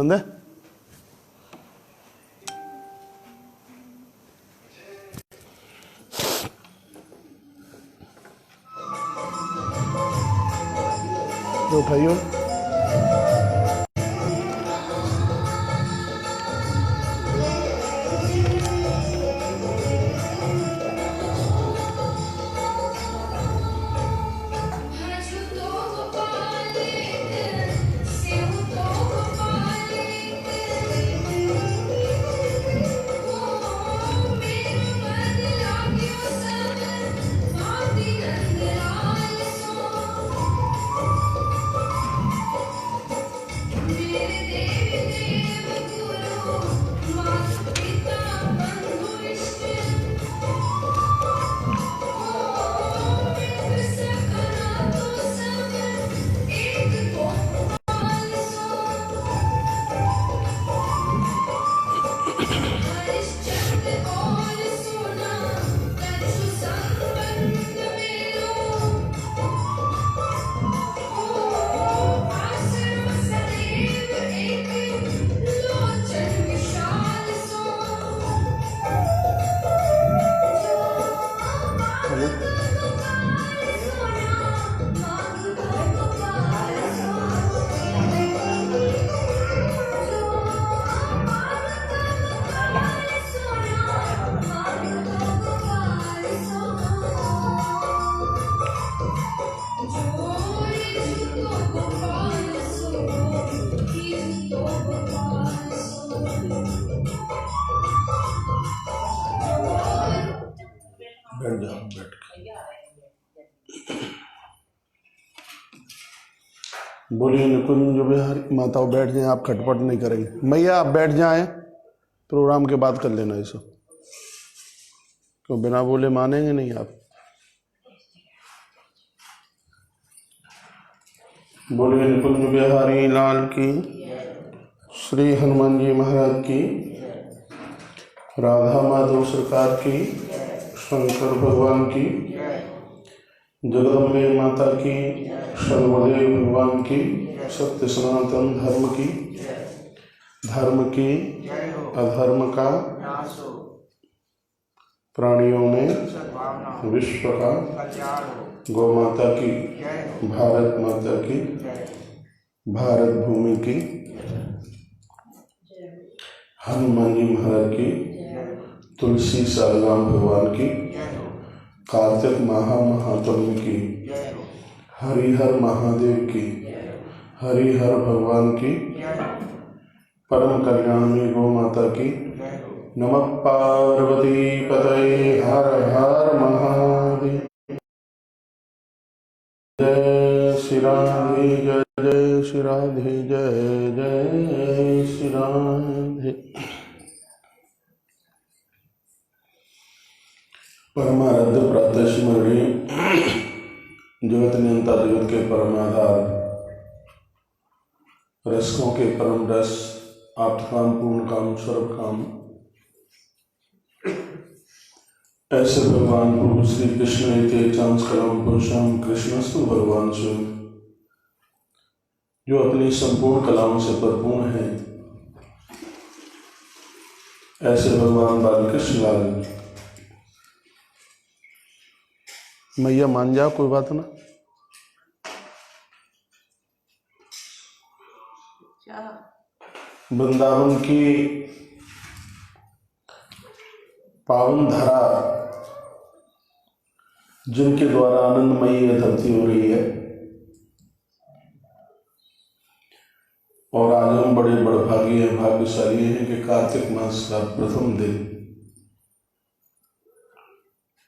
पसंद है? तो उठाइए। बैठ जाओ, बैठ बोलिए निकुंज बिहारी। माताओं बैठ जाएं, आप खटपट नहीं करेंगे। मैया आप बैठ जाएं, प्रोग्राम के बाद कर लेना इसे, क्यों बिना बोले मानेंगे नहीं आप। बोलिए निकुंज बिहारी लाल की, श्री हनुमान जी महाराज की, राधा माधव सरकार की, शंकर भगवान की, जगदम्बे माता की, सर्वदेव भगवान की, सत्य सनातन धर्म की, धर्म की अधर्म का प्राणियों में विश्व का, गौ माता की, भारत माता की, भारत भूमि की, हनुमान जी महाराज की, तुलसी सालग्राम भगवान की, कार्तिक महात्म्य की, हरिहर महादेव की, हरिहर भगवान की, परम कल्याणी गौ माता की, नमः पार्वती पतये हर हर महादेव। जय श्री राधे जय जय श्री राधे जय जय श्री राधे। परमाराध्य प्रातः स्मरणीय जगत नियंता, जगत के परमाधार, रसकों के परम रस, आप्तकाम पूर्ण काम सर्व काम, ऐसे भगवान प्रभु श्री कृष्ण चांस कलम पुरुषम कृष्णस्तु भगवान स्वयं, जो अपनी संपूर्ण कलाओं से भरपूर हैं, ऐसे भगवान बाल कृष्ण लाल। मैया मान जाओ, कोई बात ना। वृंदावन की पावन धारा जिनके द्वारा आनंदमयी धरती हो रही है, और आज हम बड़े बड़भागी हैं, भाग्यशाली हैं कि कार्तिक मास का प्रथम दिन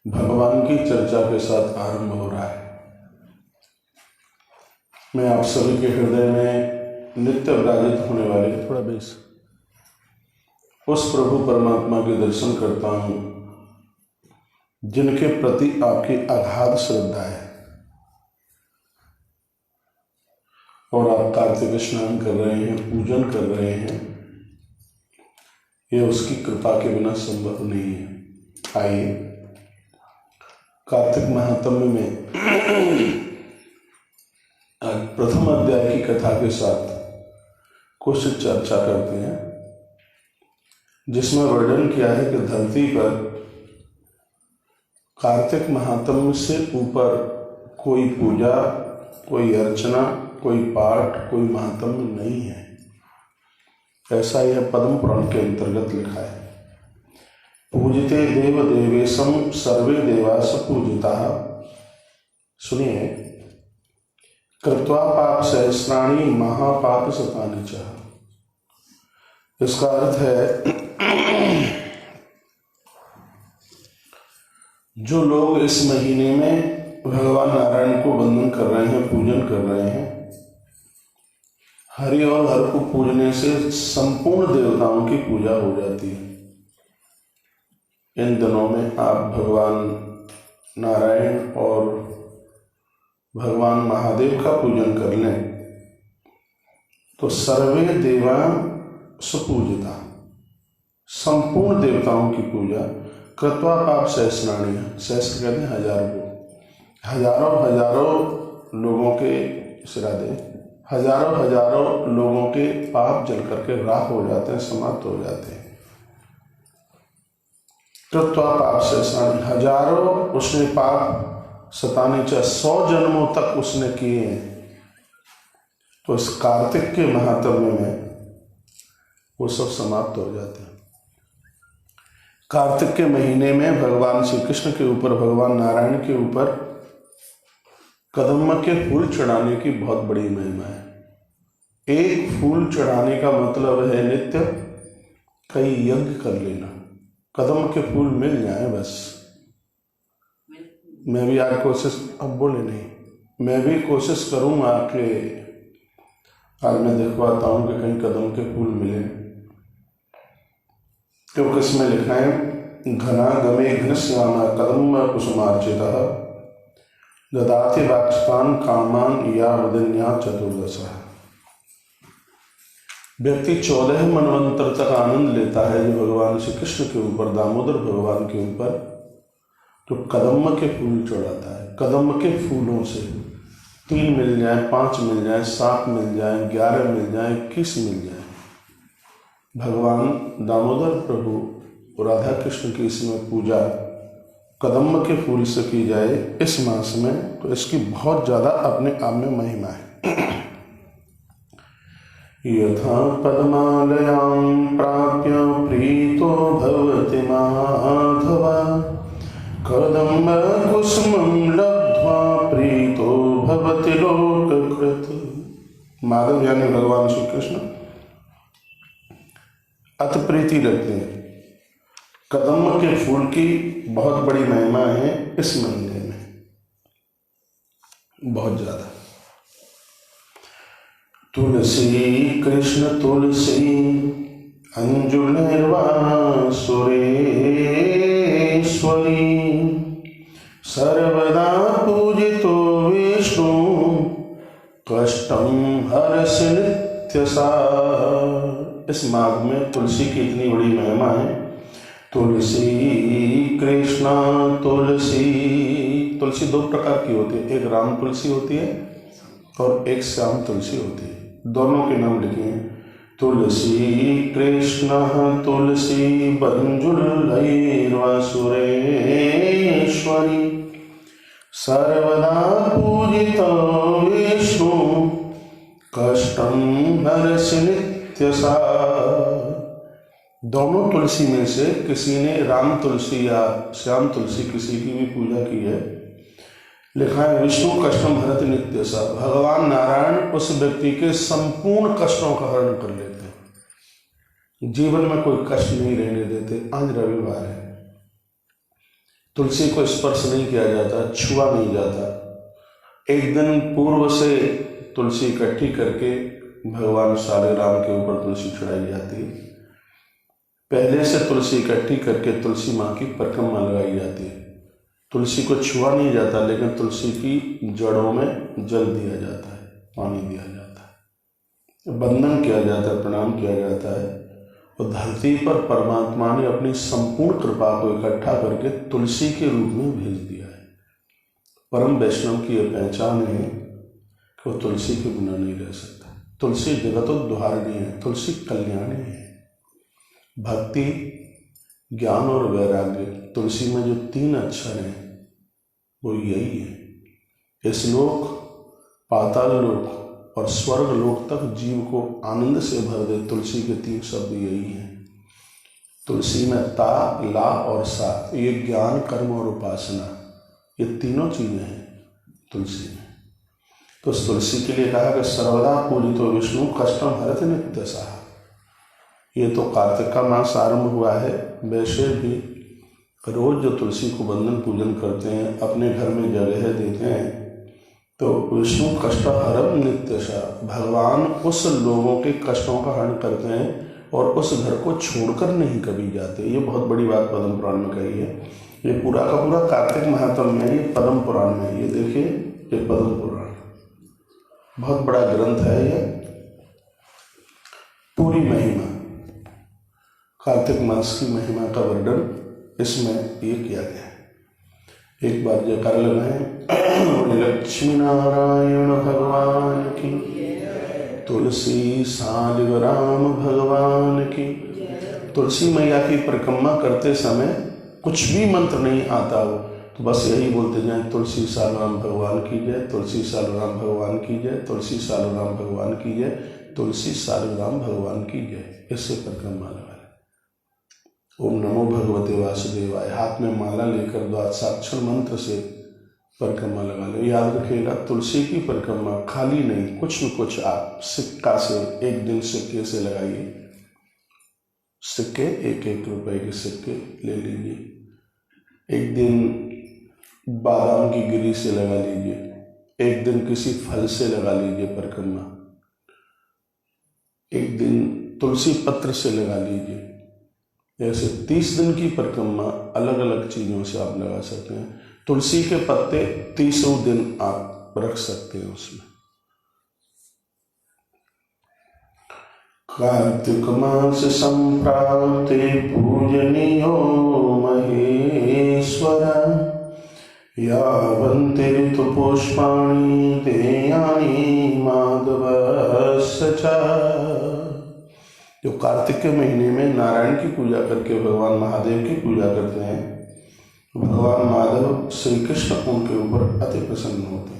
भगवान की चर्चा के साथ आरंभ हो रहा है। मैं आप सभी के हृदय में नित्य विराजित होने वाले थोड़ा बेस उस प्रभु परमात्मा के दर्शन करता हूँ जिनके प्रति आपकी अगाध श्रद्धा है, और आप कार्तिक स्नान कर रहे हैं, पूजन कर रहे हैं। यह उसकी कृपा के बिना संभव नहीं है। आइए कार्तिक महात्म्य में प्रथम अध्याय की कथा के साथ कुछ चर्चा करते हैं, जिसमें वर्णन किया है कि धरती पर कार्तिक महात्म्य से ऊपर कोई पूजा, कोई अर्चना, कोई पाठ, कोई महात्म्य नहीं है। ऐसा यह पद्म पुराण के अंतर्गत लिखा है। पूजिते देव देवेशम सर्वे देवास पूजिता। सुनिए, कृत्वा पाप सहस्राणि महापाप शतानि च। इसका अर्थ है जो लोग इस महीने में भगवान नारायण को वंदन कर रहे हैं, पूजन कर रहे हैं, हरि और हर को पूजने से संपूर्ण देवताओं की पूजा हो जाती है। इन दिनों में आप भगवान नारायण और भगवान महादेव का पूजन कर लें तो सर्वे देवा सुपूजिता, संपूर्ण देवताओं की पूजा। कृत्वा पाप सहस्राणि, सहस्र कहते हैं हजारों को, हजारों लोगों के श्राद्धे, हजारों लोगों के पाप जल करके राख हो जाते हैं, समाप्त हो जाते हैं। कृत्वा पाप सहस्राणि, हजारों उसने पाप शतानि च, 100 जन्मों तक उसने किए हैं। तो इस कार्तिक के महात्म्य में वो सब समाप्त हो जाते हैं। कार्तिक के महीने में भगवान श्री कृष्ण के ऊपर, भगवान नारायण के ऊपर कदम्ब के फूल चढ़ाने की बहुत बड़ी महिमा है। एक फूल चढ़ाने का मतलब है नित्य कई यज्ञ कर लेना। कदम्ब के फूल मिल जाए बस। मैं भी आज कोशिश, अब बोले नहीं, मैं भी कोशिश करूंगा कि आज मैं दिखवाता हूं कि कहीं कदम के फूल मिले। क्योंकि इसमें लिखा है घना गमे घनश्यामा कदम्ब कुसुमार्चितः ददाति वाक्स्तान कामान या वदन्या चतुर्दश। व्यक्ति 14 मनवंतर तक आनंद लेता है जो भगवान श्री कृष्ण के ऊपर, दामोदर भगवान के ऊपर, तो कदम्ब के फूल चढ़ाता है। कदम्ब के फूलों से 3 मिल जाए, 5 मिल जाए, 7 मिल जाए, 11 मिल जाए, 21 मिल जाए, भगवान दामोदर प्रभु राधा कृष्ण की इसमें पूजा कदम्ब के फूल से की जाए इस मास में, तो इसकी बहुत ज़्यादा अपने आप में महिमा है। यथा पद्मालयां प्राप्य प्रीतो भवति माधव कदम्ब कुसुमं लब्ध्वा प्रीतो भवति लोककृत। माधव यानी भगवान श्री कृष्ण अति प्रीति रखते हैं। कदम्ब के फूल की बहुत बड़ी महिमा है इस महीने में, बहुत ज्यादा। तुलसी कृष्ण तुलसी अंजुलिर्वा सुरेश्वरी सर्वदा पूजितो विष्णु कष्टम हर्ष नित्यसा। इस माघ में तुलसी की इतनी बड़ी महिमा है। तुलसी कृष्णा तुलसी, तुलसी 2 प्रकार की होती है, एक राम तुलसी होती है और एक श्याम तुलसी होती है। दोनों के नाम लिखे हैं। तुलसी कृष्ण तुलसी बंजुलैर्वा सुरेश्वरी सर्वदा पूजितो विष्णु कष्टं हर्ष नित्यसा। दोनों तुलसी में से किसी ने राम तुलसी या श्याम तुलसी किसी की भी पूजा की है, लिखा है विष्णु कष्टम हरति नित्यसा। भगवान नारायण उस व्यक्ति के संपूर्ण कष्टों का हरण कर लेते हैं, जीवन में कोई कष्ट नहीं रहने देते। आज रविवार है, तुलसी को स्पर्श नहीं किया जाता, छुआ नहीं जाता। एक दिन पूर्व से तुलसी इकट्ठी करके भगवान सारे राम के ऊपर तुलसी चढ़ाई जाती है। पहले से तुलसी इकट्ठी करके तुलसी माँ की परिक्रमा लगाई जाती है। तुलसी को छुआ नहीं जाता, लेकिन तुलसी की जड़ों में जल दिया जाता है, पानी दिया जाता है, वंदन किया जाता है, प्रणाम किया जाता है। और धरती पर परमात्मा ने अपनी संपूर्ण कृपा को इकट्ठा करके तुलसी के रूप में भेज दिया है। परम वैष्णव की यह पहचान है कि वो तुलसी के बिना नहीं रह सकता। तुलसी जगतोद्धारिणी है, तुलसी कल्याणी है। भक्ति, ज्ञान और वैराग्य, तुलसी में जो 3 अक्षर हैं वो यही है। इस लोक, पाताल लोक और स्वर्ग लोक तक जीव को आनंद से भर दे, तुलसी के 3 शब्द यही हैं। तुलसी में ता, ला और सा, ये ज्ञान, कर्म और उपासना, ये तीनों चीजें हैं तुलसी में। तो उस तुलसी के लिए कहा कि सर्वदा पूजितो विष्णु कष्टम हरति नित्य साहा। ये तो कार्तिक का मास आरंभ हुआ है, वैसे भी रोज जो तुलसी को वंदन पूजन करते हैं, अपने घर में जगह देते हैं, तो विष्णु कष्ट हरम नित्यशा, भगवान उस लोगों के कष्टों का हरण करते हैं और उस घर को छोड़कर नहीं कभी जाते। ये बहुत बड़ी बात पद्म पुराण में कही है। ये पूरा का पूरा कार्तिक महात्म्य है, ये पद्म पुराण में। ये देखिए, ये पद्म पुराण बहुत बड़ा ग्रंथ है। ये पूरी महिमा, कार्तिक मास की महिमा का वर्णन इसमें ये किया गया है। एक बार जयकार लगाएं, लक्ष्मी नारायण भगवान की, तुलसी सालिग्राम भगवान की। तुलसी मैया की परिक्रमा करते समय कुछ भी मंत्र नहीं आता हो तो बस यही बोलते जाएं, तुलसी सालिग्राम भगवान की जय, तुलसी सालिग्राम भगवान की जय, तुलसी सालिग्राम भगवान की जय, तुलसी सालिग्राम भगवान की जय। इससे परिक्रमा लगा। ओम नमो भगवते वासुदेवाय, हाथ में माला लेकर द्वादशाक्षर मंत्र से परिक्रमा लगा लो। याद रखिएगा, तुलसी की परिक्रमा खाली नहीं, कुछ न कुछ आप सिक्का से, एक दिन सिक्के से लगाइए। सिक्के 1-1 रुपए के सिक्के ले लीजिए। एक दिन बादाम की गिरी से लगा लीजिए, एक दिन किसी फल से लगा लीजिए परिक्रमा, एक दिन तुलसी पत्र से लगा लीजिए। ऐसे 30 दिन की परिक्रमा अलग अलग चीजों से आप लगा सकते हैं। तुलसी के पत्ते 30 दिन आप रख सकते हैं उसमें। कार्तिक मास संप्राप्ते पूजनीयो महेश्वर, यावन्ति ऋतुपुष्पाणि देयानि माधवस्य च। जो कार्तिक के महीने में नारायण की पूजा करके भगवान महादेव की पूजा करते हैं, भगवान माधव श्री कृष्ण उनके ऊपर अति प्रसन्न होते हैं।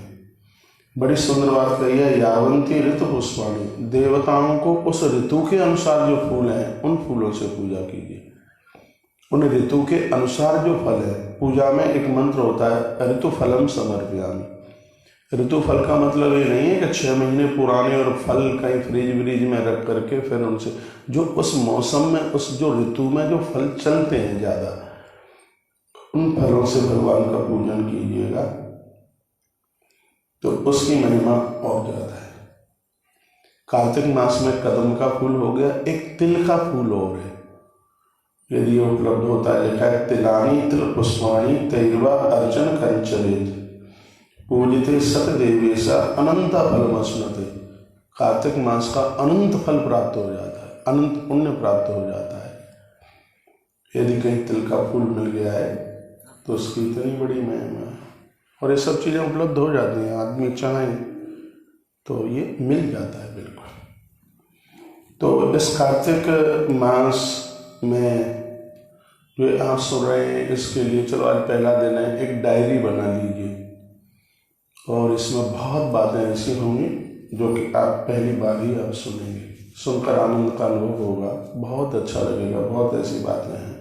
बड़ी सुंदर बात कही है, यावंती ऋतु पुष्पाणि, देवताओं को उस ऋतु के अनुसार जो फूल हैं उन फूलों से पूजा कीजिए। उन ऋतु के अनुसार जो फल है, पूजा में एक मंत्र होता है, ऋतु फलम समर्पयामि। ऋतु फल का मतलब ये नहीं है कि 6 महीने पुराने और फल कहीं फ्रिज व्रिज में रख करके फिर उनसे, जो उस मौसम में, उस जो ऋतु में जो फल चलते हैं ज्यादा, उन फलों से भगवान का पूजन कीजिएगा तो उसकी महिमा और ज्यादा है। कार्तिक मास में कदम का फूल हो गया, एक तिल का फूल और है, यदि उपलब्ध होता है। लिखा है, तिलानी तिल पुष्पाणि तैर्वा अर्चन कंचरेत, पूजिते सत देवेशा अनंत फल मस्मते। कार्तिक मास का अनंत फल प्राप्त हो जाता है, अनंत पुण्य प्राप्त हो जाता है। यदि कहीं तिल का फूल मिल गया है तो उसकी इतनी बड़ी महिमा है। और ये सब चीज़ें उपलब्ध हो जाती हैं, आदमी चाहे तो ये मिल जाता है बिल्कुल। तो इस कार्तिक मास में जो आप सुन रहे हैं, इसके लिए चलो आज पहला दिन है, एक डायरी बना लीजिए और इसमें बहुत बातें ऐसी होंगी जो कि आप पहली बार ही आप सुनेंगे, सुनकर आनंद का अनुभव होगा, बहुत अच्छा लगेगा। बहुत ऐसी बातें हैं।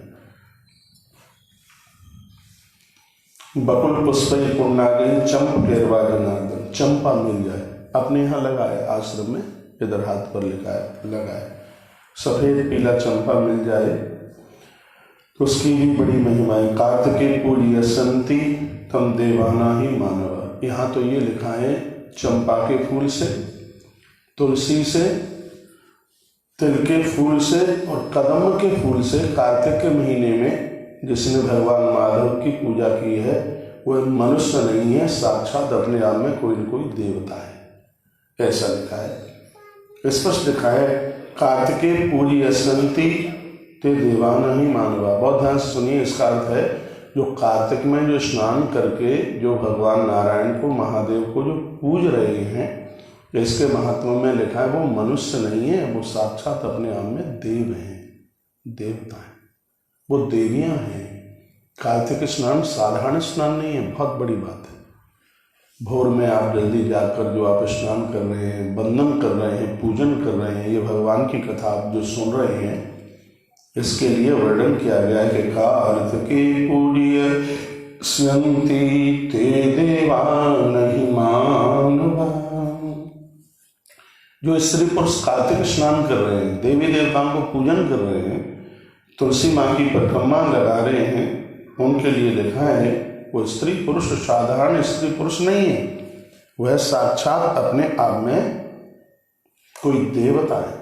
बकुल पुष्पै पुण्णागिन चंप केरवा जनार्दन, चंपा मिल जाए, अपने यहाँ लगाए आश्रम में, इधर हाथ पर लिखा है लगाए, सफेद पीला चंपा मिल जाए तो उसकी भी बड़ी महिमा है। कार्तिके पूज्यसन्ति तम देवाना ही मानव। यहाँ तो ये लिखा है, चंपा के फूल से, तुलसी से, तिल के फूल से और कदम के फूल से कार्तिक के महीने में जिसने भगवान माधव की पूजा की है वो मनुष्य नहीं है, साक्षात अपने आप में कोई न कोई देवता है, ऐसा लिखा है। स्पष्ट लिखा है, कार्तिके पूज्यसन्ति ते देवान ही मानवा। बहुत ध्यान से सुनिए, इसका अर्थ है जो कार्तिक में जो स्नान करके जो भगवान नारायण को, महादेव को जो पूज रहे हैं, इसके महात्मा में लिखा है वो मनुष्य नहीं है, वो साक्षात अपने आप में देव हैं, देवता हैं, वो देवियां हैं। कार्तिक स्नान साधारण स्नान नहीं है, बहुत बड़ी बात है। भोर में आप जल्दी जाकर जो आप स्नान कर रहे हैं, वंदन कर रहे हैं, पूजन कर रहे हैं, ये भगवान की कथा आप जो सुन रहे हैं, इसके लिए वर्णन किया गया है कि कार्तिके पूज्य स्यन्ति ते देवा नहि मानवा। जो स्त्री पुरुष कार्तिक स्नान कर रहे हैं, देवी देवताओं को पूजन कर रहे हैं, तुलसी माँ की परिक्रमा लगा रहे हैं, उनके लिए लिखा है वो स्त्री पुरुष साधारण स्त्री पुरुष नहीं है, वह साक्षात अपने आप में कोई देवता है।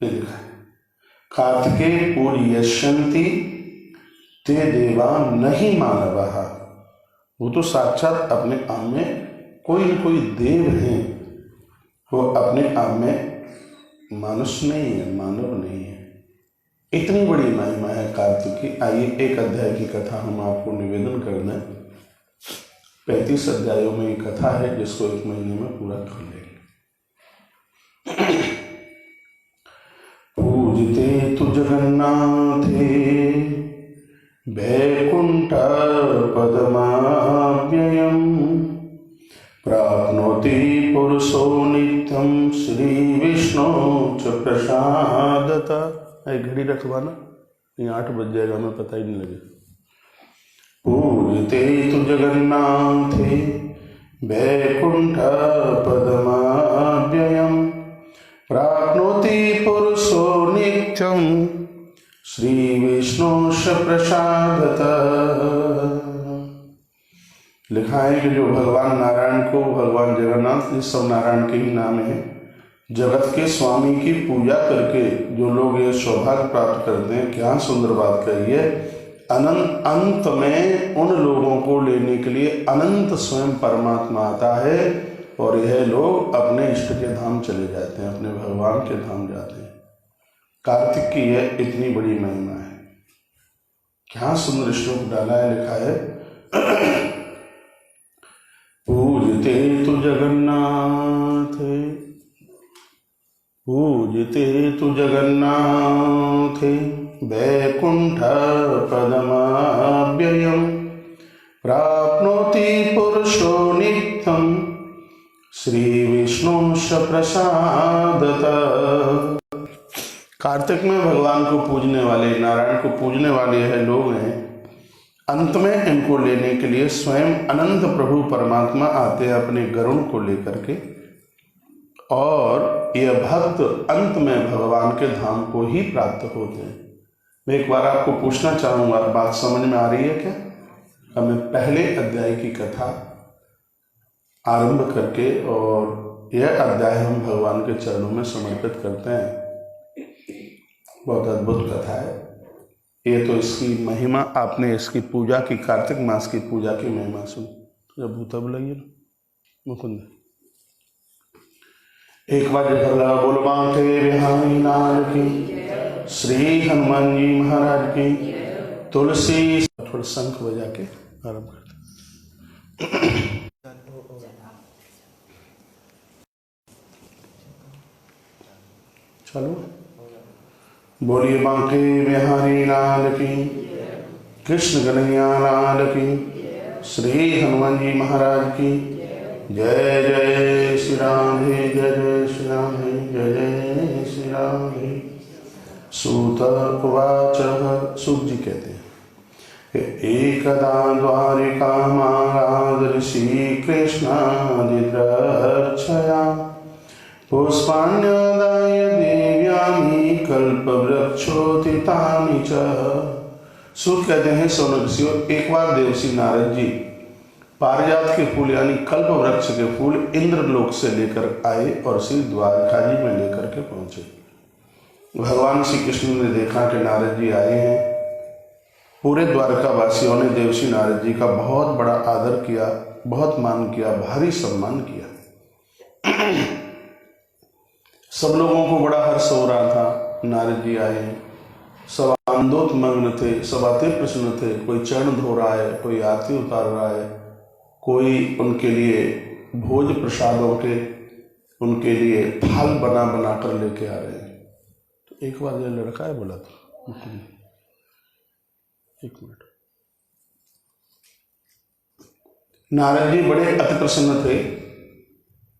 ये लिखा है कार्तिके पूज्यन्ति ते देवा नहीं मानवः। वो तो साक्षात अपने आप में कोई न कोई देव हैं, वो अपने आप में मनुष्य नहीं है, मानव नहीं है। इतनी बड़ी महिमा है कार्तिक की। आइए एक अध्याय की कथा हम आपको निवेदन कर दें। 35 अध्यायों में ये कथा है जिसको एक महीने में पूरा कर लेंगे। पूजते तु जगन्नाथे वैकुंठ पदमाव्ययम् प्राप्नोति पुरुषो नित्यं श्री विष्णु च प्रसादतः। एक घड़ी रखवाना, ये 8 बज जाएगा, हमें पता ही नहीं लगे। पूजते तु जगन्नाथे वैकुंठ पदमाव्ययम् प्राप्नोति पुरुषो नित्यं श्री विष्णुश्च प्रसादतः। लिखा है कि जो भगवान नारायण को, भगवान जगन्नाथ, ये सब नारायण के ही नाम है, जगत के स्वामी की पूजा करके जो लोग ये सौभाग्य प्राप्त करते हैं, क्या सुंदर बात कही है। अनंत अंत में उन लोगों को लेने के लिए अनंत स्वयं परमात्मा आता है और यह लोग अपने इष्ट के धाम चले जाते हैं, अपने भगवान के धाम जाते हैं। कार्तिक की यह इतनी बड़ी महिमा है। क्या सुंदर श्लोक डाला है, लिखा है पूजते तु जगन्नाथे, पूजते तु जगन्नाथे वैकुंठ पदमाव्ययम् प्राप्नोति पुरुषो नित्यं श्री विष्णुश्च प्रसादतः। कार्तिक में भगवान को पूजने वाले, नारायण को पूजने वाले यह लोग हैं, अंत में इनको लेने के लिए स्वयं अनंत प्रभु परमात्मा आते हैं अपने गरुड़ को लेकर के, और यह भक्त अंत में भगवान के धाम को ही प्राप्त होते हैं। मैं एक बार आपको पूछना चाहूँगा, बात समझ में आ रही है क्या? हमें पहले अध्याय की कथा आरंभ करके और यह अध्याय हम भगवान के चरणों में समर्पित करते हैं। बहुत अद्भुत कथा है ये। तो इसकी महिमा आपने, इसकी पूजा की, कार्तिक मास की पूजा की महिमा सुन। जब भूता बुलाइए ना मुकुंद, एक बार जय लगा बोलो बांके बिहारी लाल की, श्री हनुमान जी महाराज की, तुलसी। थोड़ा शंख बजा के आरंभ करते। चलो बोलिए बांके बिहारी लाल की, कृष्ण कन्हैया लाल की, श्री हनुमान जी महाराज की जय। जय श्री राम, जय जय श्री राम, जय जय श्री राम। सूत उवाच, सूत जी कहते हैं एकदा द्वारिकामागाद ऋषि कृष्णादिद्रक्षया पुष्पाण्यदाय देव्यानि कल्पवृक्षोत्थितानि च। सूत कहते हैं सोनक ऋषियों, एक बार देवसी नारद जी पारिजात के फूल यानी कल्प वृक्ष के फूल इंद्रलोक से लेकर आए और श्री द्वारका जी में लेकर के पहुंचे। भगवान श्री कृष्ण ने देखा कि नारद जी आए हैं। पूरे द्वारका वासियों ने देवसी नारद जी का बहुत बड़ा आदर किया, बहुत मान किया, भारी सम्मान किया। सब लोगों को बड़ा हर्ष हो रहा था, नारद जी आए हैं। सब आनंदोत्मग्न थे, सब अति प्रसन्न थे। कोई चरण धो रहा है, कोई आरती उतार रहा है, कोई उनके लिए भोज प्रसादों के उनके लिए थाल बना बना कर लेके आ रहे हैं। तो एक बार ये लड़का है बोला था, एक मिनट, नारद जी बड़े अति प्रसन्न थे,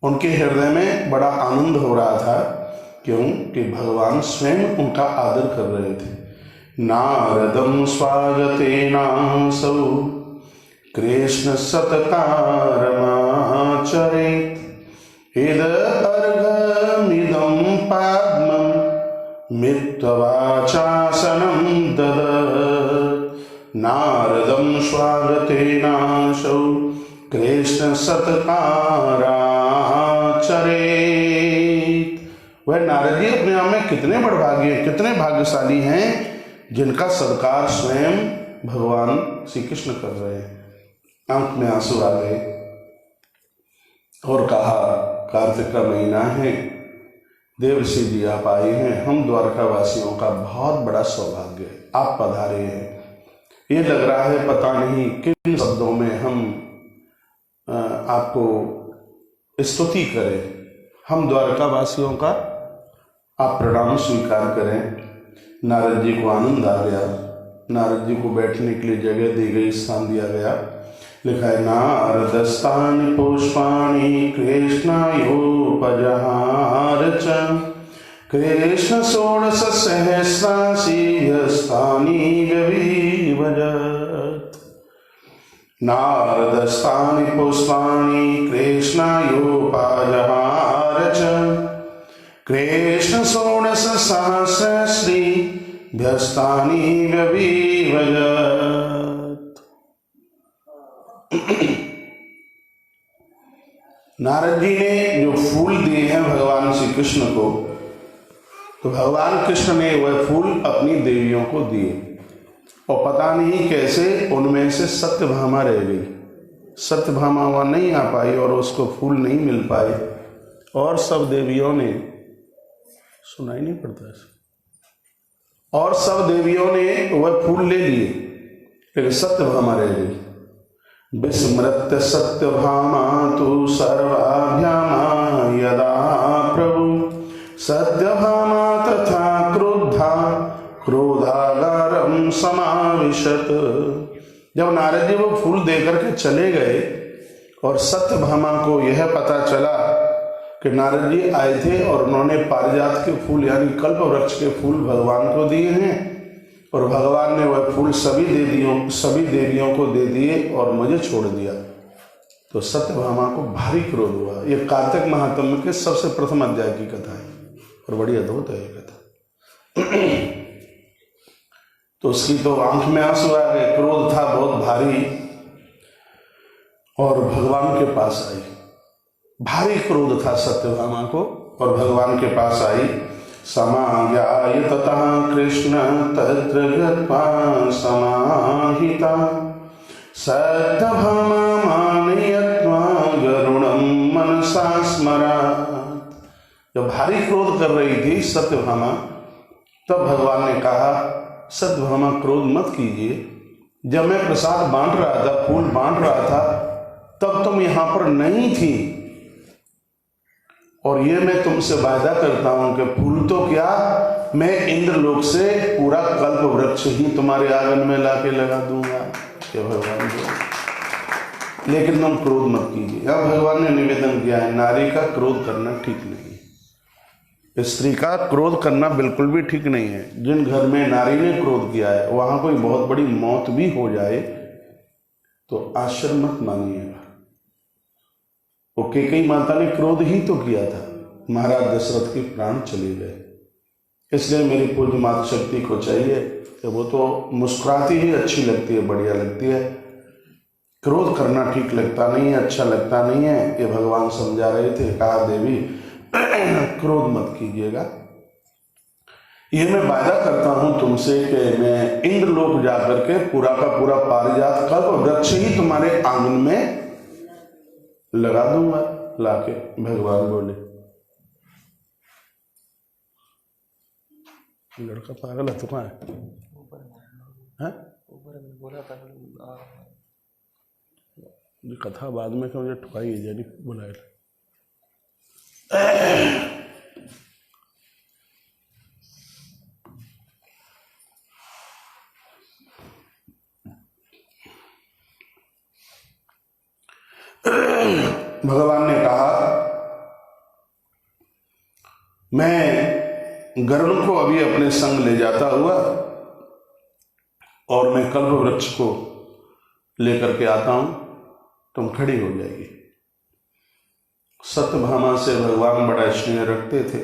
उनके हृदय में बड़ा आनंद हो रहा था। क्यों कि भगवान स्वयं उनका आदर कर रहे थे। नारदम स्वागतेनासौ कृष्ण सत्कारमाचरेत् इद अर्घमिदं पाद्मं मित्तवाचासनं ददत्। नारदं स्वागतेनासौ कृष्ण सत्काराचरेत्। वह नारद जी अपने आप में कितने बड़भागी हैं, कितने भाग्यशाली हैं जिनका सत्कार स्वयं भगवान श्री कृष्ण कर रहे हैं। आंख में आंसू आ गए और कहा, कार्तिक का महीना है, देवर्षि जी आप आए हैं, हम द्वारका वासियों का बहुत बड़ा सौभाग्य है, आप पधारे हैं। ये लग रहा है पता नहीं किन शब्दों में हम आपको स्तुति करें। हम द्वारका वासियों का आप प्रणाम स्वीकार करें। नारद जी को आनंद आ गया। नारद जी को बैठने के लिए जगह दी गई, स्थान दिया गया। लिखा है, नारदस्तानि पुष्पाणि कृष्णायोपजहार च कृष्ण षोडश सहस्रांसि हस्तानि व्यविभजत्। नारदस्तानि पुष्पाणि कृष्णायोपजहार च कृष्ण षोडश सहस्रश्री भ्यस्तानि व्यविभजत्। नारद जी ने जो फूल दिए हैं भगवान श्री कृष्ण को, तो भगवान कृष्ण ने वह फूल अपनी देवियों को दिए और पता नहीं कैसे उनमें से सत्यभामा रह गई। सत्यभामा वहां नहीं आ पाई और उसको फूल नहीं मिल पाए और सब देवियों ने, सुनाई नहीं पड़ता है, और सब देवियों ने वह फूल ले लिए, लेकिन सत्यभामा रह गई। विस्मृत्य सत्यभामा तु सर्वाभ्यामा यदा प्रभु सत्यभामा तथा क्रुद्धा क्रोधागारम समाविशत। जब नारद जी वो फूल देकर के चले गए और सत्यभामा को यह पता चला कि नारद जी आए थे और उन्होंने पारिजात के फूल यानी कल्प वृक्ष के फूल भगवान को दिए हैं और भगवान ने वह फूल सभी देवियों को दे दिए और मुझे छोड़ दिया, तो सत्यभामा को भारी क्रोध हुआ। ये कार्तिक महात्म्य के सबसे प्रथम अध्याय की कथा है और बड़ी अद्भुत है ये कथा। तो उसकी तो आंख में आंसू आ गए, क्रोध था बहुत भारी और भगवान के पास आई। भारी क्रोध था सत्यभामा को और भगवान के पास आई। समाज्ञाय ततः कृष्ण तत्र गत्वा समाहिता सत्यभामा मानयत्वा गरुणं मनसा स्मरात्। जब भारी क्रोध कर रही थी सत्यभामा, तब भगवान ने कहा, सत्यभामा क्रोध मत कीजिए, जब मैं प्रसाद बांट रहा था, फूल बांट रहा था, तब तुम यहां पर नहीं थी और ये मैं तुमसे वायदा करता हूं कि फूल तो क्या, मैं इंद्रलोक से पूरा कल्प वृक्ष ही तुम्हारे आंगन में लाके लगा दूंगा। ये भगवान को, लेकिन तुम क्रोध मत कीजिए। अब भगवान ने निवेदन किया है, नारी का क्रोध करना ठीक नहीं है, स्त्री का क्रोध करना बिल्कुल भी ठीक नहीं है। जिन घर में नारी ने क्रोध किया है वहां कोई बहुत बड़ी मौत भी हो जाए तो आश्चर्य मत मानिएगा। वो कैकेयी माता ने क्रोध ही तो किया था, महाराज दशरथ के प्राण चले गए। इसलिए मेरी पूज्य माता शक्ति को चाहिए कि वो तो मुस्कुराती ही अच्छी लगती है, बढ़िया लगती है, क्रोध करना ठीक लगता नहीं है, अच्छा लगता नहीं है। ये भगवान समझा रहे थे, कहा देवी क्रोध मत कीजिएगा, ये मैं वायदा करता हूं तुमसे कि मैं इंद्रलोक जाकर के पूरा का पूरा पारिजात कल्प वृक्ष ही तुम्हारे आंगन में लगा दूंगा लाके। भगवान बोले, लड़का पागल है, तो कहाँ है? बोला था कथा बाद में क्यों ठुकाई जानी बुलाए। भगवान ने कहा, मैं गरुड़ को अभी अपने संग ले जाता हुआ और मैं कल्प वृक्ष को लेकर के आता हूं, तुम खड़ी हो जाएगी। सत्यभामा से भगवान बड़ा स्नेह रखते थे।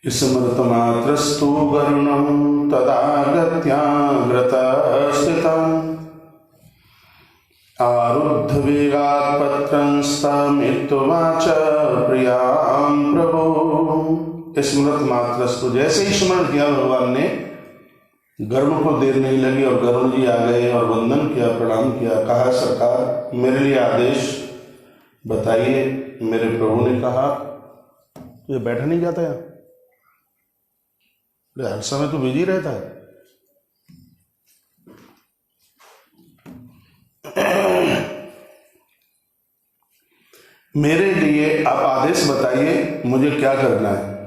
स्मृतमात्रस्तु गरुणं तदागत्याग्रतस्थितम् आरुद्ध वेगात् पत्रंस्तमित्युवाच प्रियां प्रभो। स्मृत मात्रस्तु, जैसे ही स्मरण किया भगवान ने, गरुड़ को देर नहीं लगी और गरुड़ जी आ गए और वंदन किया, प्रणाम किया। कहा, सरकार मेरे लिए आदेश बताइए। मेरे प्रभु ने कहा, ये बैठा नहीं जाता यहाँ, हर समय तो बिजी रहता है। मेरे लिए आप आदेश बताइए, मुझे क्या करना है।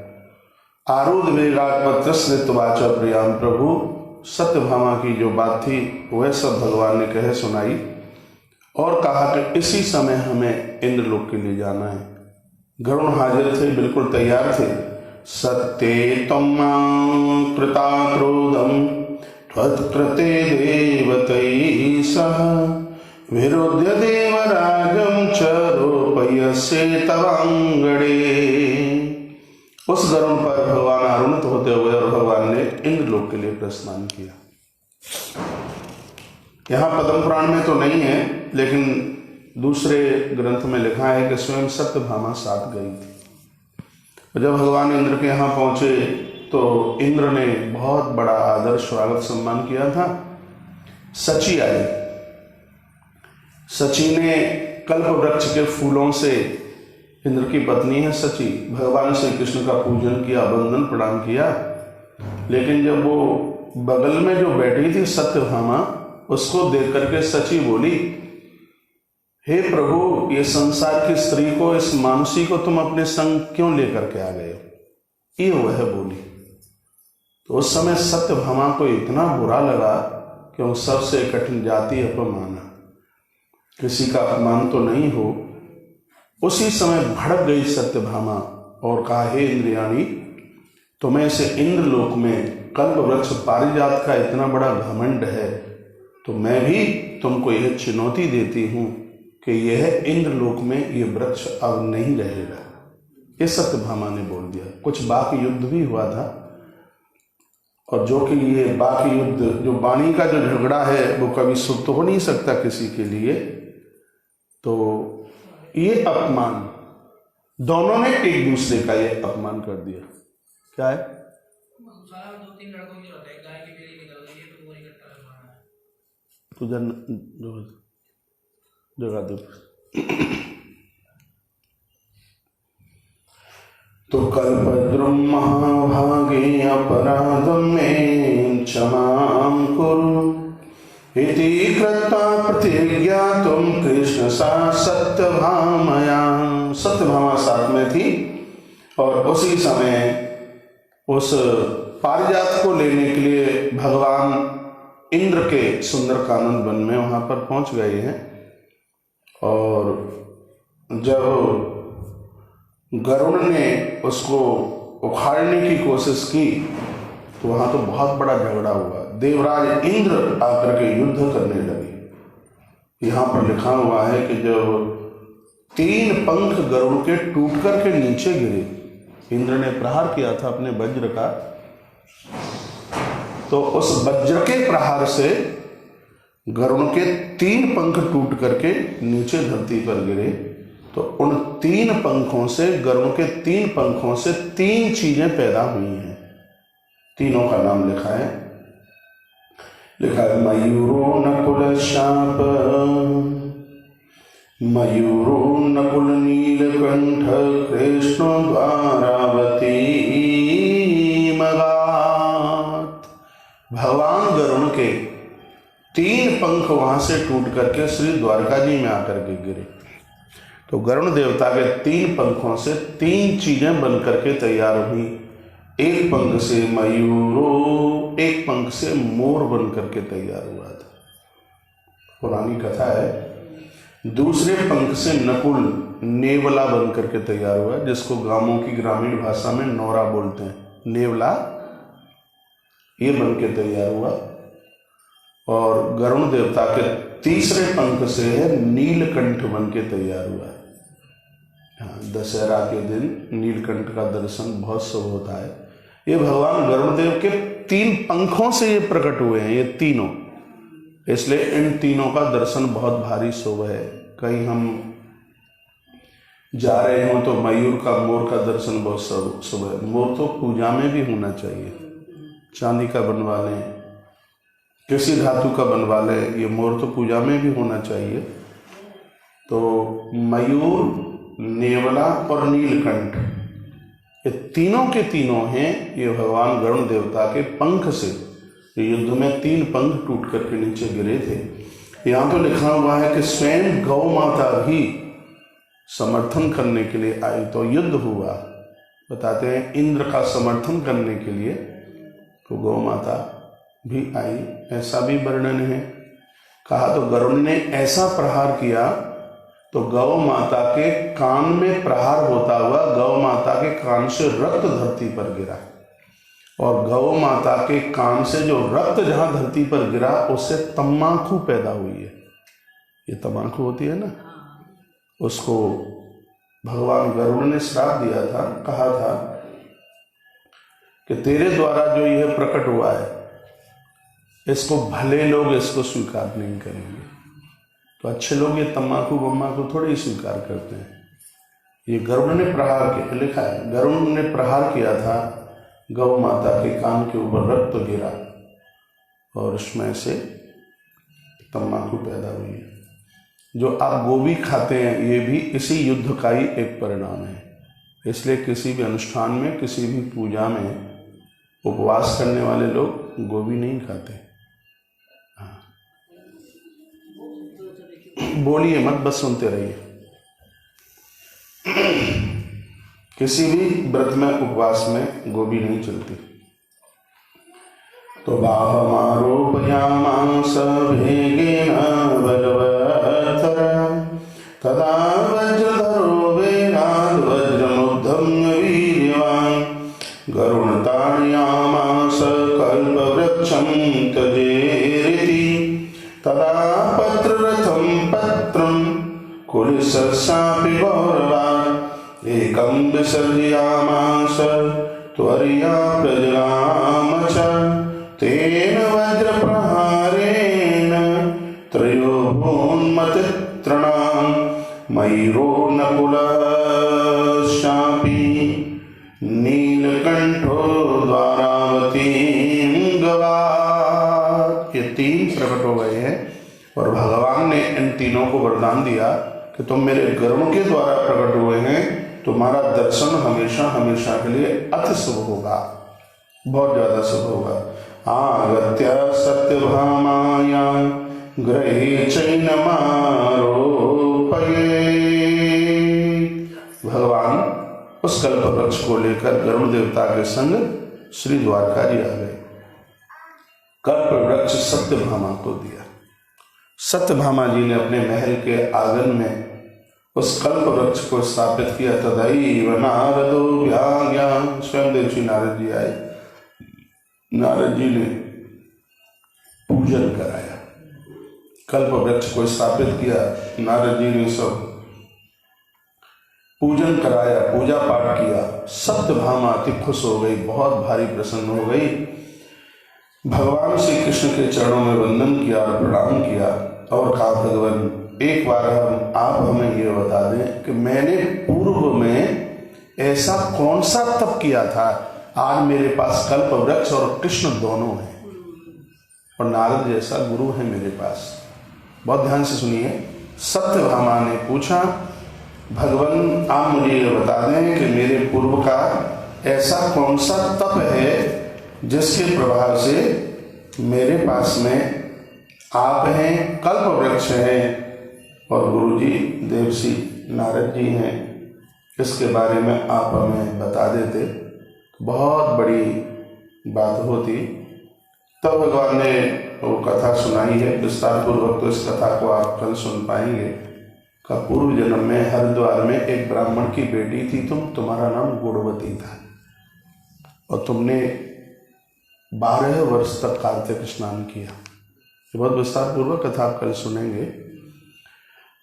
आरुद्ध वेगात् पत्रस्नित्वाच प्रियाम प्रभु। सत्यभामा की जो बात थी वह सब भगवान ने कहे सुनाई और कहा कि इसी समय हमें इंद्रलोक के लिए जाना है। गरुड़ हाजिर थे, बिल्कुल तैयार थे। सत्ये त्वं कृता क्रोधं त्वत्कृते देवतैः सह विरुध्य देवराजं च रोपयसे तवांगणे। उस गरुड़ पर भगवान आरूढ़ होते हुए और भगवान ने इंद्रलोक के लिए प्रस्थान किया। यहाँ पद्म पुराण में तो नहीं है, लेकिन दूसरे ग्रंथ में लिखा है कि स्वयं सत्यभामा साथ गई थी। जब भगवान इंद्र के यहाँ पहुंचे तो इंद्र ने बहुत बड़ा आदर स्वागत सम्मान किया था। सची आई। सची ने कल्प वृक्ष के फूलों से, इंद्र की पत्नी है सची, भगवान श्री कृष्ण का पूजन किया, वंदन प्रणाम किया। लेकिन जब वो बगल में जो बैठी थी सत्यभामा, उसको देख करके सची बोली, हे प्रभु, ये संसार की स्त्री को, इस मानुषी को तुम अपने संग क्यों लेकर के आ गए हो? ये वह बोली। तो उस समय सत्यभामा को इतना बुरा लगा कि उन सबसे कठिन जाति अपमान, किसी का अपमान तो नहीं हो। उसी समय भड़क गई सत्यभामा और कहा, हे इंद्रियाणी, तुम्हें से इंद्रलोक में कल्प वृक्ष पारिजात का इतना बड़ा घमंड है, तो मैं भी तुमको यह चुनौती देती हूं कि यह इंद्रलोक में ये वृक्ष अब नहीं रहेगा। ये सत्यभामा ने बोल दिया। कुछ बाकी युद्ध भी हुआ था, और जो कि ये बाकी युद्ध, जो वाणी का जो झगड़ा है, वो कभी शुभ तो हो नहीं सकता किसी के लिए। तो ये अपमान, दोनों ने एक दूसरे का ये अपमान कर दिया। क्या है? दो तीन लड़कों की होता है, गाय की बेरी निकल गई है तो वो इकट्ठा करवाना है। तुझे जगा दो। तो कल्पद्रुम महाभागे अपराधं मे क्षमां कुरु इति कृत्वा प्रतिज्ञातुं कृष्ण सा सत्यभामया। सत्यभामा साथ में थी और उसी समय उस पारिजात को लेने के लिए भगवान इंद्र के सुंदरकानन वन में वहां पर पहुंच गए हैं। और जब गरुड़ ने उसको उखाड़ने की कोशिश की तो वहां तो बहुत बड़ा झगड़ा हुआ। देवराज इंद्र आकर के युद्ध करने लगे। यहाँ पर लिखा हुआ है कि जब 3 पंख गरुड़ के टूट करके नीचे गिरे, इंद्र ने प्रहार किया था अपने वज्र का, तो उस वज्र के प्रहार से गरुड़ के 3 पंख टूट करके नीचे धरती पर गिरे। तो उन 3 पंखों से, गरुड़ के 3 पंखों से 3 चीजें पैदा हुई हैं। तीनों का नाम लिखा है मयूरो नकुल शाप, मयूरो नकुल नीलकंठ, कृष्ण द्वारावती मगात। भगवान गरुड़ के 3 पंख वहां से टूट करके श्री द्वारका जी में आकर के गिरे। तो गरुण देवता के 3 पंखों से 3 चीजें बन करके तैयार हुई। एक पंख से मयूरो, एक पंख से मोर बन करके तैयार हुआ था, पुरानी कथा है। दूसरे पंख से नकुल, नेवला बन करके तैयार हुआ, जिसको गांवों की ग्रामीण भाषा में नौरा बोलते हैं, नेवला, ये बन के तैयार हुआ। और गरुण देवता के तीसरे पंख से है नीलकंठ बन के तैयार हुआ। हाँ, दशहरा के दिन नीलकंठ का दर्शन बहुत शुभ होता है। ये भगवान गरुण देव के 3 पंखों से ये प्रकट हुए हैं, ये तीनों, इसलिए इन तीनों का दर्शन बहुत भारी शुभ है। कहीं हम जा रहे हो तो मयूर का, मोर का दर्शन बहुत शुभ है। मोर तो पूजा में भी होना चाहिए, चांदी का बनवा लें, किसी धातु का बनवा लें, ये मोर तो पूजा में भी होना चाहिए। तो मयूर, नेवला और नीलकंठ, ये तीनों के तीनों हैं, ये भगवान गरुण देवता के पंख से। युद्ध में 3 पंख टूट करके नीचे गिरे थे। यहाँ तो लिखा हुआ है कि स्वयं गौ माता भी समर्थन करने के लिए आई, तो युद्ध हुआ। बताते हैं इंद्र का समर्थन करने के लिए तो गौ माता भी आई, ऐसा भी वर्णन है। कहा तो गरुड़ ने ऐसा प्रहार किया तो गौ माता के कान में प्रहार होता हुआ गौ माता के कान से रक्त धरती पर गिरा, और गौ माता के कान से जो रक्त जहां धरती पर गिरा उससे तम्बाकू पैदा हुई है। ये तम्बाकू होती है ना, उसको भगवान गरुड़ ने श्राप दिया था, कहा था कि तेरे द्वारा जो यह प्रकट हुआ है इसको भले लोग इसको स्वीकार नहीं करेंगे। तो अच्छे लोग ये तम्बाकू बम्बाकू थोड़ी ही स्वीकार करते हैं। ये गरुड़ ने प्रहार किया, लिखा है गरुड़ ने प्रहार किया था, गौ माता के कान के ऊपर रक्त गिरा और उसमें से तम्बाकू पैदा हुई है। जो आप गोभी खाते हैं ये भी इसी युद्ध का ही एक परिणाम है। इसलिए किसी भी अनुष्ठान में, किसी भी पूजा में उपवास करने वाले लोग गोभी नहीं खाते। हाँ, बोलिए मत, बस सुनते रहिए। किसी भी व्रत में, उपवास में गोभी नहीं चलती। तो बाहमारोपयामास भेगेन बलवत्तर तदा वज्रधरो वेगाद् वज्रमुद्धम्य वीर्यवान् गरुणताडयामास कल्पवृक्षं त्यजेरिति तदा पत्ररथं पत्रं कुलिसस्यापि गौरवान् एकं विसर्जयामास त्वरया प्रजलाम च तेन वज्रप्रहारेण त्रयोभून्मतितृणां मयूरो नकुलस्यापि नीलकंठो द्वारावतीं गवात्। ये 3 प्रकट हो गए हैं और भगवान ने इन तीनों को वरदान दिया कि तुम मेरे गरुड़ के द्वारा प्रकट हुए हैं, तुम्हारा दर्शन हमेशा हमेशा के लिए अति शुभ होगा, बहुत ज्यादा शुभ होगा। आगत्य सत्यभामायां गृहे चैनमारोपयेत्। भगवान उस कल्प वृक्ष को लेकर गरुड़ देवता के संग श्री द्वारका जी आ गए। कल्प वृक्ष सत्यभामा को दिया। सत्यभामा जी ने अपने महल के आंगन में उस कल्प वृक्ष को स्थापित किया। तदैव नारदो व्याज्ञा, स्वयं देव नारद जी आए, नारद जी ने पूजन कराया, कल्प वृक्ष को स्थापित किया। नारद जी ने सब पूजन कराया, पूजा पाठ किया। सत्यभामा अति खुश हो गई, बहुत भारी प्रसन्न हो गई। भगवान श्री कृष्ण के चरणों में वंदन किया और प्रणाम किया और कहा, भगवान एक बार आप हमें ये बता दें कि मैंने पूर्व में ऐसा कौन सा तप किया था, आज मेरे पास कल्प वृक्ष और कृष्ण दोनों हैं और नारद जैसा गुरु है मेरे पास। बहुत ध्यान से सुनिए। सत्यभामा ने पूछा, भगवान आप मुझे ये बता दें कि मेरे पूर्व का ऐसा कौन सा तप है जिसके प्रभाव से मेरे पास में आप हैं, कल्प वृक्ष हैं और गुरुजी देवसी नारद जी हैं, इसके बारे में आप हमें बता देते तो बहुत बड़ी बात होती। तब भगवान ने वो कथा सुनाई है विस्तार पूर्वक, तो इस कथा को आप कल सुन पाएंगे। का पूर्व जन्म में हरिद्वार में एक ब्राह्मण की बेटी थी, तुम्हारा नाम गुणवती था, और तुमने 12 वर्ष तक कार्तिक स्नान किया। ये बहुत विस्तार पूर्वक कथा आप कल सुनेंगे।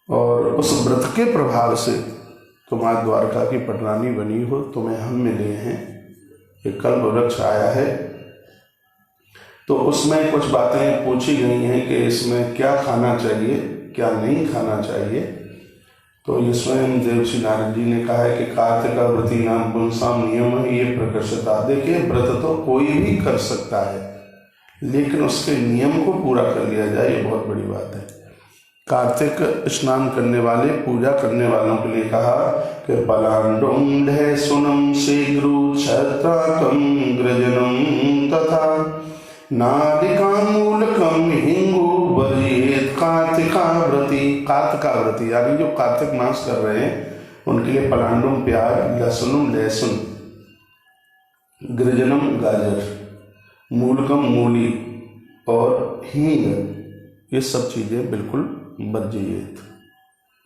और उस व्रत के प्रभाव से तुम आज द्वारका की पटरानी बनी हो, तुम्हें हम मिले हैं, एक कल्प वृक्ष आया है। तो उसमें कुछ बातें पूछी गई हैं कि इसमें क्या खाना चाहिए, क्या नहीं खाना चाहिए। तो ये स्वयं देवर्षि नारद जी ने कहा है कि कार्तिक व्रती नाम पुंसाम नियम ये प्रकर्षता। देखिए, व्रत तो कोई भी कर सकता है, लेकिन उसके नियम को पूरा कर लिया जाए, ये बहुत बड़ी बात है। कार्तिक स्नान करने वाले, पूजा करने वालों के लिए कहा कि पलांडुम ढे सुनम शीघ्रु क्षत्राकम गृजनम तथा नादिकामूलकम हिंगु बलियेत कार्तिकाव्रती। कार्तिकाव्रती यानी जो कार्तिक मास कर रहे हैं उनके लिए पलांडुम प्याज, लहसुन लहसुन, गृजनम गाजर, मूलकम मूली और हींग, ये सब चीज़ें बिल्कुल वर्जित,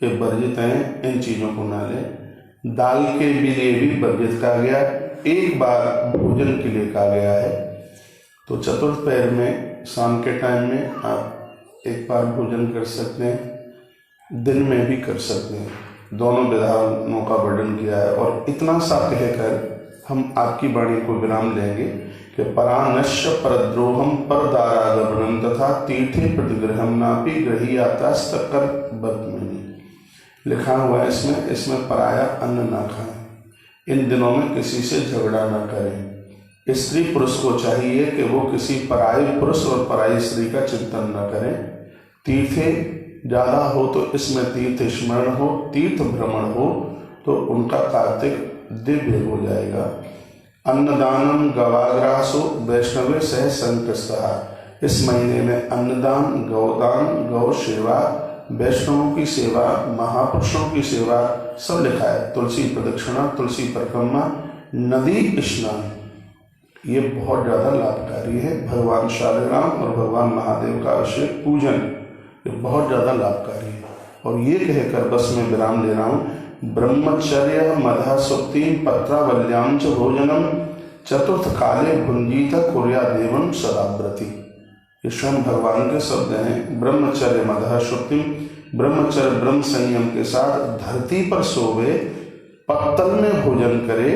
ये वर्जित हैं, इन चीज़ों को ना लें। दाल के लिए भी वर्जित कहा गया, एक बार भोजन के लिए कहा गया है। तो चतुर्थ पहर में शाम के टाइम में आप एक बार भोजन कर सकते हैं, दिन में भी कर सकते हैं, दोनों विधानों का वर्णन किया है। और इतना सा कहकर हम आपकी वाणी को विराम लेंगे कि परानश्य परद्रोहम परदारागमनम तथा तीर्थे प्रतिग्रहम नापि गृहीयातास्तकर बर्तमनि। लिखा हुआ है इसमें पराया अन्न ना खाएं, इन दिनों में किसी से झगड़ा ना करें। स्त्री पुरुष को चाहिए कि वो किसी पराये पुरुष और पराई स्त्री का चिंतन न करें। तीर्थे ज़्यादा हो तो इसमें तीर्थ स्मरण हो, तीर्थ भ्रमण हो तो उनका कार्तिक दिव्य हो जाएगा। अन्नदानम गवाग्रासो वैष्णवे सह संकस्तः। इस महीने में अन्नदान, गौदान, गौ सेवा, वैष्णवों की सेवा, महापुरुषों की सेवा सब लिखा है। तुलसी प्रदक्षिणा, तुलसी परिक्रमा, नदी स्नान, ये बहुत ज़्यादा लाभकारी है। भगवान शालिग्राम और भगवान महादेव का अभिषेक पूजन, ये बहुत ज़्यादा लाभकारी है। और ये कहकर बस मैं विराम ले रहा हूँ। ब्रह्मचर्य मधा सुक्ति पत्रावल्याम च भोजनम चतुर्थ काले भुंजीत कुर्या देवम सदाव्रती। ये स्वयं भगवान के शब्द हैं। ब्रह्मचर्य मधा सुक्ति, ब्रह्मचर्य ब्रह्म संयम के साथ धरती पर सोवे, पत्तल में भोजन करे,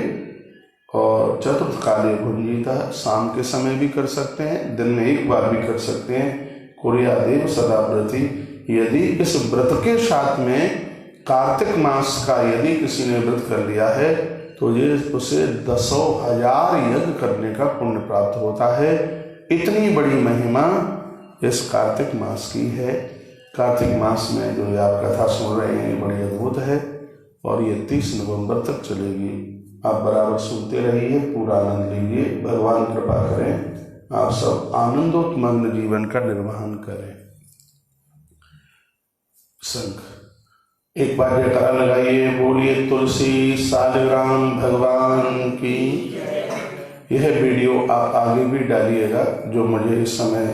और चतुर्थ काले भुंजीता, शाम के समय भी कर सकते हैं, दिन में एक बार भी कर सकते हैं। कुर्या देव सदाव्रती। यदि इस व्रत के साथ में कार्तिक मास का यदि किसी ने व्रत कर लिया है तो ये उसे 10,000 यज्ञ करने का पुण्य प्राप्त होता है। इतनी बड़ी महिमा इस कार्तिक मास की है। कार्तिक मास में जो आप कथा सुन रहे हैं ये बड़ी अद्भुत है और ये 30 नवंबर तक चलेगी। आप बराबर सुनते रहिए, पूरा आनंद लीजिए। भगवान कृपा करें, आप सब आनंदोत्मग्न जीवन का निर्वहन करें। शंख एक बार जयकारा लगाइए, बोलिए तुलसी सालिग्राम भगवान की। यह वीडियो आप आगे भी डालिएगा, जो मुझे इस समय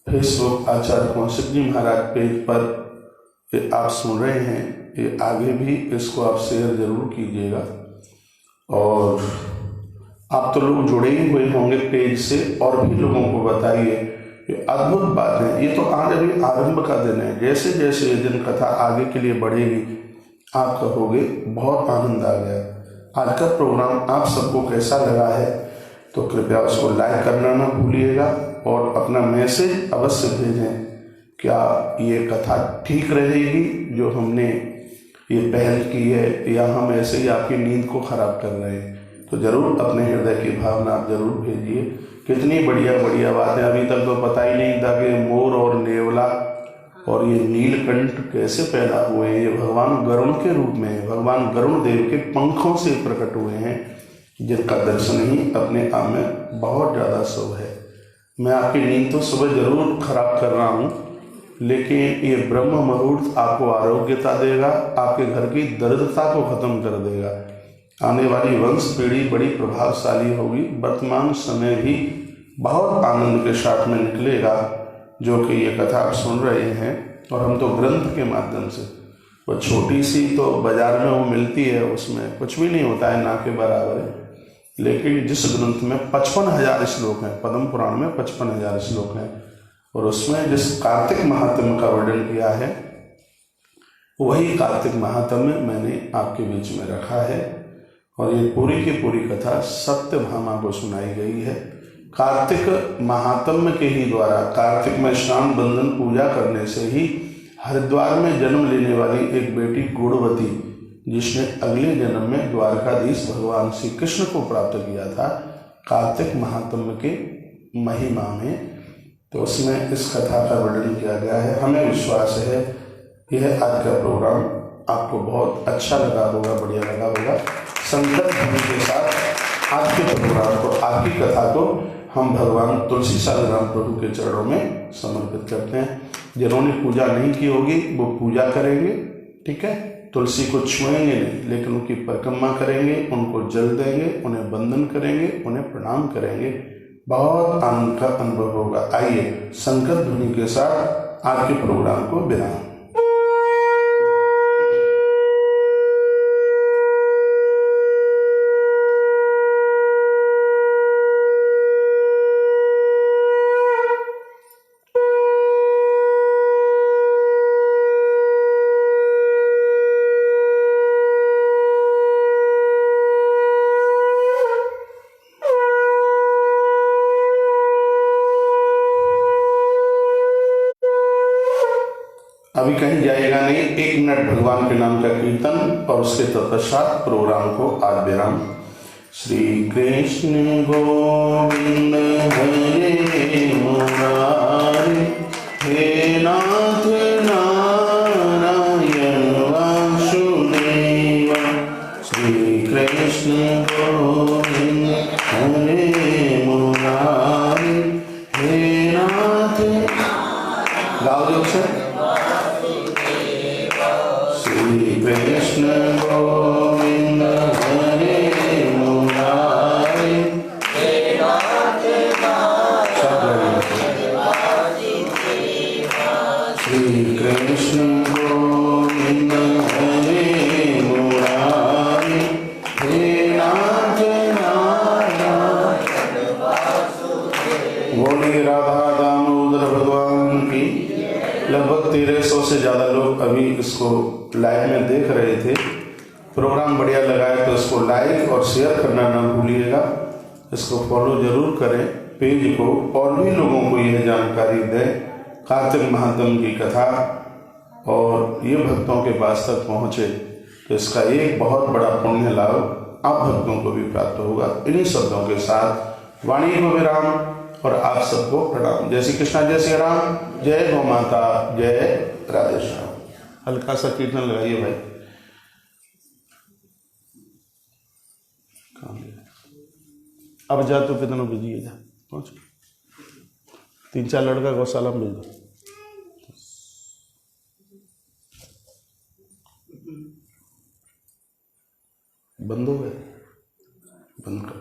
फेसबुक आचार्य कौशिक जी महाराज पेज पर आप सुन रहे हैं, ये आगे भी इसको आप शेयर जरूर कीजिएगा। और आप तो लोग जुड़े ही हुए होंगे पेज से, और भी लोगों को बताइए। ये अद्भुत बात है। ये तो आज अभी आरंभ का दिन है। जैसे जैसे ये दिन कथा आगे के लिए बढ़ेगी आप कहोगे बहुत आनंद आ गया। आज का प्रोग्राम आप सबको कैसा लगा है तो कृपया उसको लाइक करना ना भूलिएगा और अपना मैसेज अवश्य भेजें। क्या ये कथा ठीक रहेगी जो हमने ये पहल की है, या हम ऐसे ही आपकी नींद को खराब कर रहे हैं? तो जरूर अपने हृदय की भावना आप जरूर भेजिए। कितनी बढ़िया बढ़िया बातें, अभी तक तो पता ही नहीं था कि मोर और नेवला और ये नीलकंठ कैसे पैदा हुए। ये भगवान गरुण के रूप में, भगवान गरुण देव के पंखों से प्रकट हुए हैं, जिनका दर्शन ही अपने आप में बहुत ज़्यादा शुभ है। मैं आपकी नींद तो सुबह जरूर खराब कर रहा हूँ, लेकिन ये ब्रह्म मुहूर्त आपको आरोग्यता देगा, आपके घर की दरिद्रता को खत्म कर देगा। आने वाली वंश पीढ़ी बड़ी प्रभावशाली होगी। वर्तमान समय भी बहुत आनंद के साथ में निकलेगा, जो कि ये कथा आप सुन रहे हैं। और हम तो ग्रंथ के माध्यम से, वो छोटी सी तो बाजार में वो मिलती है, उसमें कुछ भी नहीं होता है, ना के बराबर है। लेकिन जिस ग्रंथ में 55,000 श्लोक हैं, पद्म पुराण में 55,000 श्लोक हैं, और उसमें जिस कार्तिक महात्म्य का वर्णन किया है, वही कार्तिक महात्म्य मैंने आपके बीच में रखा है। और ये पूरी की पूरी कथा सत्यभामा को सुनाई गई है। कार्तिक महात्म्य के ही द्वारा, कार्तिक में स्नान बंधन पूजा करने से ही हरिद्वार में जन्म लेने वाली एक बेटी गुणवती, जिसने अगले जन्म में द्वारकाधीश भगवान श्री कृष्ण को प्राप्त किया था, कार्तिक महात्म्य के महिमा में, तो उसमें इस कथा का वर्णन किया गया है। हमें विश्वास है यह आज का प्रोग्राम आपको बहुत अच्छा लगा होगा, बढ़िया लगा होगा। संकल्प ध्वनि के साथ आज के प्रोग्राम को, आज की कथा को हम भगवान तुलसी सालग्राम प्रभु के चरणों में समर्पित करते हैं। जिन्होंने पूजा नहीं की होगी वो पूजा करेंगे, ठीक है। तुलसी को छुएंगे नहीं, लेकिन उनकी परिक्रमा करेंगे, उनको जल देंगे, उन्हें वंदन करेंगे, उन्हें प्रणाम करेंगे। बहुत आनंद का अनुभव होगा। आइए संकल्प ध्वनि के साथ आज के प्रोग्राम को विराम। अभी कहीं जाएगा नहीं, 1 मिनट भगवान के नाम का कीर्तन और उसके तत्पश्चात प्रोग्राम को आज विराम। श्री कृष्ण गोविंद हरे मुरारी, हे नाथ नारायण वासुदेव। श्री कृष्ण गोविंद हरे मुरारी, हे नाथ, गाओ जोर से। कृष्ण गोविंद हरे मुरारी, श्री कृष्ण गोविंद हरे मुरारी, हे नाथ नारायण वासुदेव। बोलिए राधा दामोदर भगवान की। लगभग 1300 से ज़्यादा लोग अभी इसको लाइव में देख रहे थे। प्रोग्राम बढ़िया लगा है तो इसको लाइक और शेयर करना ना भूलिएगा। इसको फॉलो जरूर करें पेज को, और भी लोगों को यह जानकारी दें कार्तिक महात्म्य की कथा, और ये भक्तों के पास तक पहुँचे तो इसका एक बहुत बड़ा पुण्य लाभ आप भक्तों को भी प्राप्त होगा। इन्हीं शब्दों के साथ वाणी को विराम और आप सबको प्रणाम। जय श्री कृष्णा, जय श्री राम, जय गौ माता, जय राधे श्याम। हल्का सा कीर्तन लगाइए भाई। अब जा तो कितना बिजी है, जा पहुँच। 3-4 लड़का गौशाला में भेज दो। बंद हो गए, बंद कर।